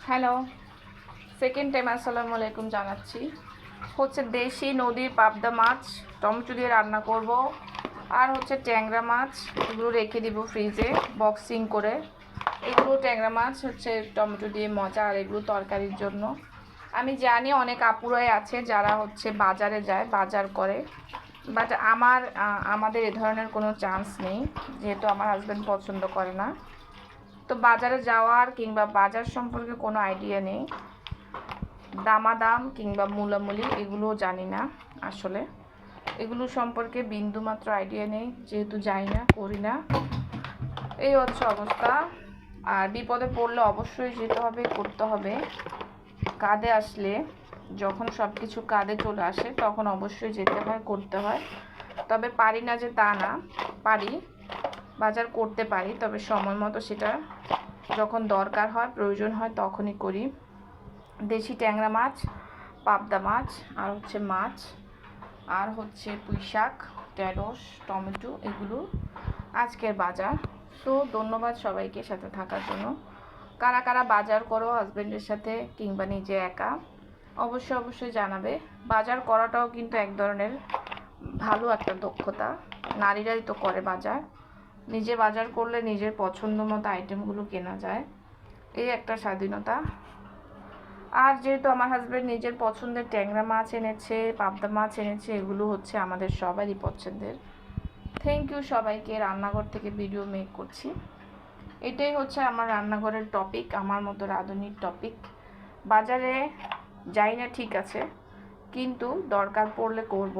Hello, second time আসসালামু আলাইকুম জানাচ্ছি। হচ্ছে দেশি নদীর পাবদা মাছ টমেটো দিয়ে রান্না করব, আর হচ্ছে ট্যাংরা মাছ, এগুলো রেখে দিব ফ্রিজে বক্সিং করে। এগুলো ট্যাংরা মাছ হচ্ছে টমেটো দিয়ে মজা, আর এগুলো তরকারির জন্য। আমি জানি অনেক আপুরাই আছে যারা হচ্ছে বাজারে যায়, বাজার করে, বাট আমাদের এ ধরনের কোনো চান্স নেই, যেহেতু আমার হাজব্যান্ড পছন্দ করে না। তো বাজারে যাওয়ার কিংবা বাজার সম্পর্কে কোনো আইডিয়া নেই, দামাদাম কিংবা মূলামূলি এগুলোও জানি না। আসলে এগুলো সম্পর্কে বিন্দুমাত্র আইডিয়া নেই, যেহেতু যাই না, করি না। এই হচ্ছে অবস্থা। আর বিপদে পড়লে অবশ্যই যেতে হবে, করতে হবে। কাঁধে আসলে, যখন সব কিছু কাঁধে চলে আসে, তখন অবশ্যই যেতে হয়, করতে হয়। তবে পারি না যে তা না, পারি, বাজার করতে পারি, তবে সময় মতো সেটা যখন দরকার হয়, প্রয়োজন হয়, তখনই করি। দেশি ট্যাংরা মাছ, পাবদা মাছ, আর হচ্ছে মাছ, আর হচ্ছে পুঁই শাক, ঢেঁড়স, টমেটো, এগুলো আজকের বাজার। সো ধন্যবাদ সবাইকে সাথে থাকার জন্য। কারা কারা বাজার করো হাজব্যান্ডের সাথে কিংবা নিজে একা, অবশ্যই জানাবে। বাজার করাটাও কিন্তু এক ধরনের ভালো একটা দক্ষতা। নারীরাই তো করে বাজার। নিজে বাজার করলে নিজের পছন্দ মতো আইটেমগুলো কেনা যায়, এই একটা স্বাধীনতা। আর যেহেতু আমার হাজব্যান্ড নিজের পছন্দের ট্যাংরা মাছ এনেছে, পাবদা মাছ এনেছে, এগুলো হচ্ছে আমাদের সবারই পছন্দের। থ্যাংক ইউ সবাইকে। রান্নাঘর থেকে ভিডিও মেক করছি। এটাই হচ্ছে আমার রান্নাঘরের টপিক, আমার মতো রাঁধুনির টপিক। বাজারে যাই না ঠিক আছে, কিন্তু দরকার পড়লে করব।